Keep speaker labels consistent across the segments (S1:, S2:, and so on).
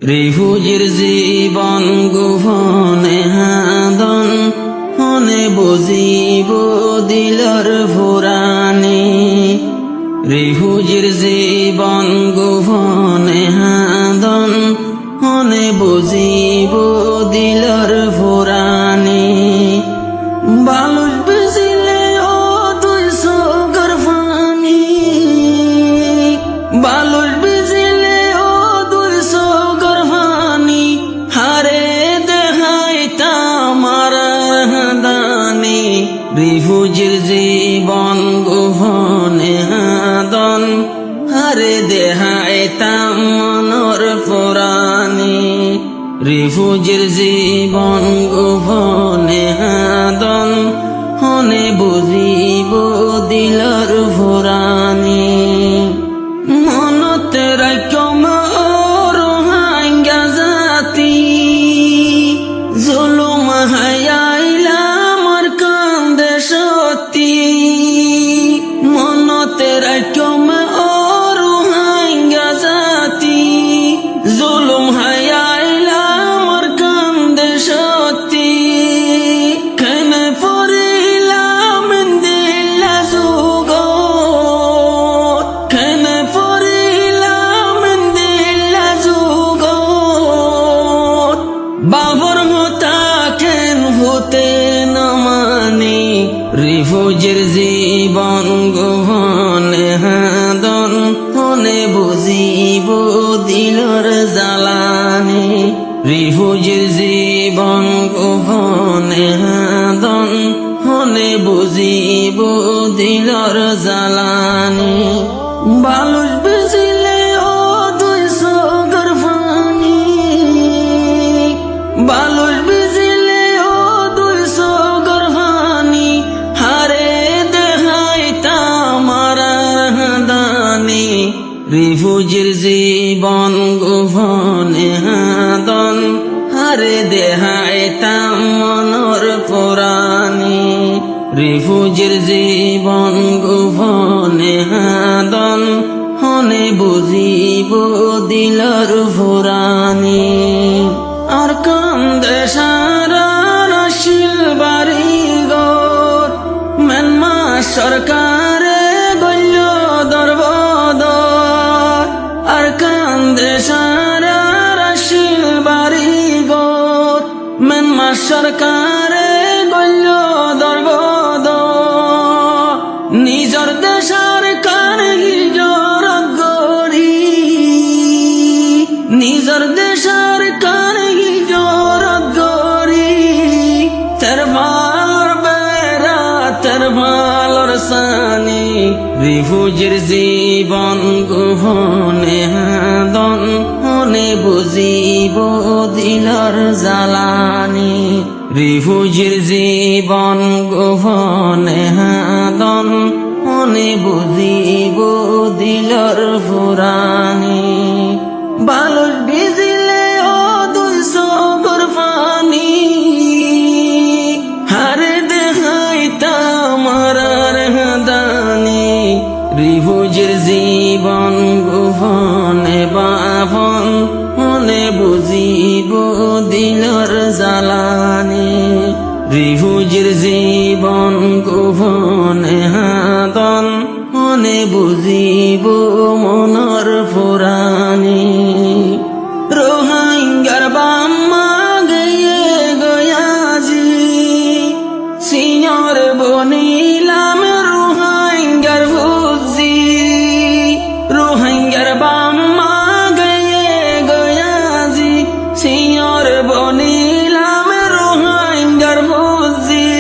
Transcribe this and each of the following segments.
S1: রিফুজির জীবন গোপনে হাদন হনে বুঝিব দিলর ফুরানি। রিফুজির জীবন গোপনে হাদন হনে বুঝিব দিলর ফুরানি। বালুর বেজিলে ও তুই সগর ফানি, বালুর বেজিলে ও তুই সগর ফানি। হারে দেখাই তামার হাদানি। রিফুজির জীবন গোপনে হাদন হারে দেখাই তামনর পুরানি। রিফুজির জীবন গোপনে হাদন হনে বুঝিব দিলর ফুরানি। মনতে রাখম রোহাঙ্গা জাতি, জুলুম হায়াইলা আমার কান্দে সত্যি। মনতে রাখম রোহাঙ্গা জাতি, জুলুম হায়াইলা আমার কান্দে সত্যি। কেনে পড়িলাম দিল্লা যুগত, কেনে পড়িলাম দিল্লা যুগত। বাবর মতা কেন হতে নমানি। রিফুজির জীবন গোপনে হাদন হনে বুঝিব দিলর জ্বালানি। রিফুজির জীবন গোপনে হাদন হনে বুঝিব দিলর জ্বালানি। বালুর বেজিলে ও তুই সগর ফানি, বালুর বেজিলে ও তুই সগর ফানি। হারে দেখাই তামার হাদানি। রিফুজির জীবন গোপনে হাদন হারে দেখাই তামনর পুরানি। রিফুজির জীবন গোপনে হাদন হনে বুঝিব দিলর ফুরানি। আর কান্দে সারা রাশিল বাড়িঘর, মেনমা সরকারে গল্য দরবদর। আর কান্দে সারা রাশিল বাড়িঘর, মেনমা সরকারে গল্য দরবদর। নিজর দেশার কার হিজর গরি, নিজর দেশার কার হিজর গরি। তের ভার বেড়া তের ভালর সানি। রিফুজির জীবন গোপনে হাদন হনে বুঝিব দিলর জ্বালানি। রিফুজির জীবন গোপনে হাদন হনে বুঝিব দিলর ফুরানি। বালুর ভিজিলে ও দুই সগর ফানি, হারে দেখাই তামার হাদানি। রিফুজির জীবন গোপনে বাভন হনে বুঝিব দিলর জ্বালানি। রিফুজির জীবন গোপনে হাদন হনে বুঝিব মনর ফুরানি। রোহাঙ্গার বাম্মা গয়ে গয়াজি, সিয়র বনিলাম রোহাঙ্গার ভুজি। রোহাঙ্গার বাম্মা গয়ে গয়াজি, সিয়র বনিলাম রোহাঙ্গার ভুজি।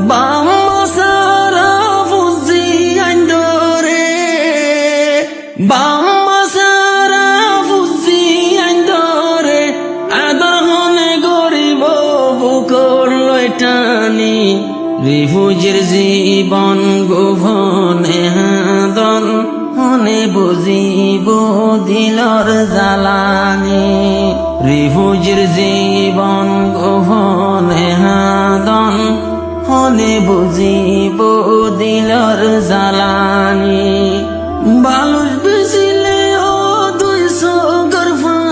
S1: বাম্মা সারা ভুজি আইন্দরে, বাম্মা সারা ভুজি আইন্দরে। আদর হনে গরিব বুকর লয়টানি। রিফুজির জীবন গোপনে হাদন হনে বুঝিব দিলর জ্বালানি। রিফুজির জীবন গোপনে হাদন হনে বুঝিব দিলর জ্বালানি। বালুর বেজিলে ও দুই সগর ফানি।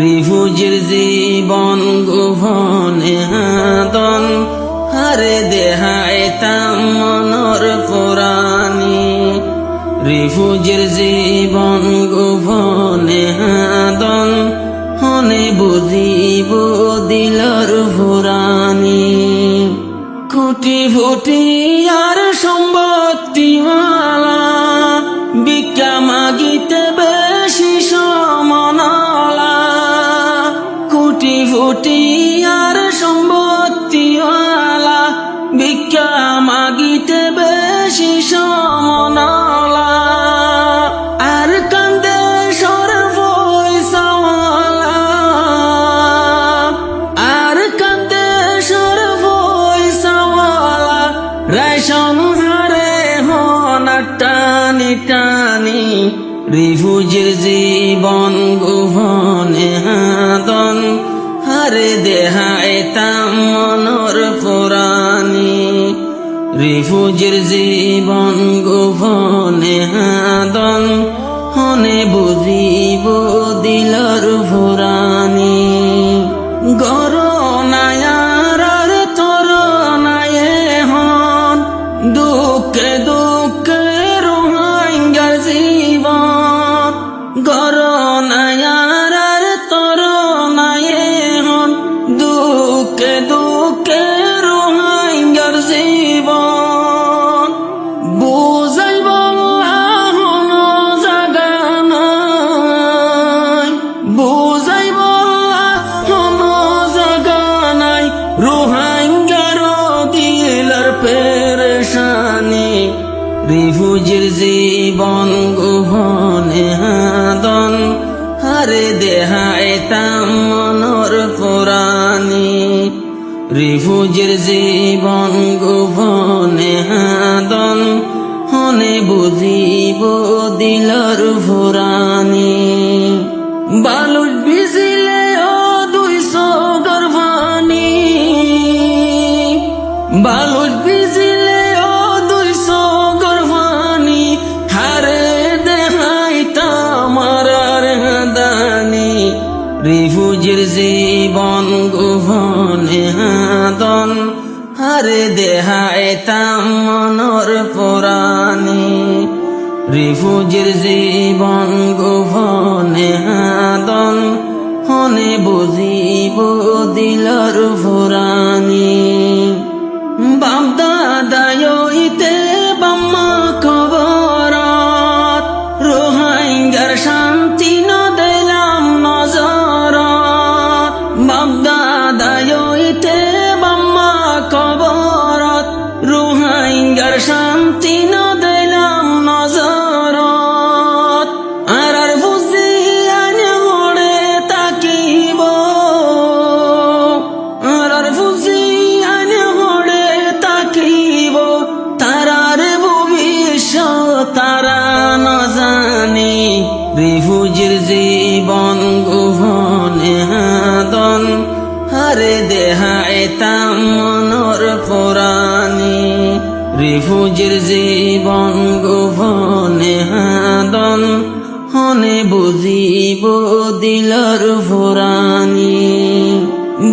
S1: রিফুজির জীবন গোপনে হাদন হারে দেহাইতাম মনর পুরানি রিফুজির জীবন গোপনে হাদন হনে বুঝিব দিলর ফুরানি কুটি ফুটি আর সম্পত্তিওয়ালা ভিক্ষা মাগিতে বেশি সমনলা কুটি ফুটি আর সম্পত্তিওয়ালা ভিক্ষা মাগিতে বেশি সমনলা আর কান্দে সর পয়সাওয়ালা আর কান্দে সর পয়সাওয়ালা রেশম হারে হনা টানি টানি রিফুজির জীবন গোপনে হাদন হারে দেহাইতাম মনর পুরানি রিফুজির জীবন গোপনে হাদন হনে বুঝিব দিলর ফুরানি গরনায়ার তোর নায়ে হন দুঃখে দুঃখে রোহাঙ্গার জীবন গরনায়ার তোর নায়ে হন দুঃখে দুঃখে রোহাঙ্গার জীবন বুঝাইব হন জাগা নাই বুঝাইব হন জাগা নাই রোহাঙ্গার দিলার পেরেশানি রিফুজির জীবন গোপনে হাদন হারে দেহাইতাম মনর পুরানি রিফুজির জীবন গোপনে হাদন হনে বুঝিব দিলর ফুরানি বালুট ভিজিলে ও 200 গর্ভানি বালুট ভিজিলে ও 200 গর্ভানি হারে দেহাইতাম আর দানি রিফুজির জীবন গোপনে হাদন হারে দেহাইতাম মনর পুরানি রিফুজির জীবন গোপনে হাদন হনে বুঝিব দিলর ফুরানি বাপদাদাইতে বাম্মা কবরত রোহাঙ্গার শান্তি ন দিলাম নজরত বাপদাদাইতে বাম্মা কবরত রোহাঙ্গার শান্তি ন দিলাম নজরত আর বুঝি আনে ঘরে তাকিব আর বুঝি আনে ঘরে তাকিব তারার ভবিষ্যৎ তারা ন জানি রিফুজির জীবন গোপনে হাদন হারে দেহাইতাম মনর পুরানি রিফুজির জীবন গোপনে হাদন হনে বুঝিব দিলর ফুরানি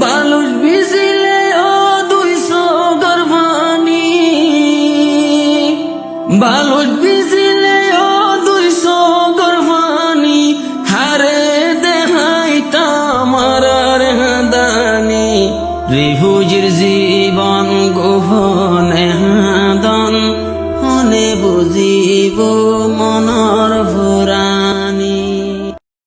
S1: বালুট ভিজিলে ও 200 গর্ভানি বালুট ভিজিলে ও 200 গর্ভানি হারে দেহাইতাম আর দানি রিফুজির জীবন গোপনে হাদন হনে বুঝিব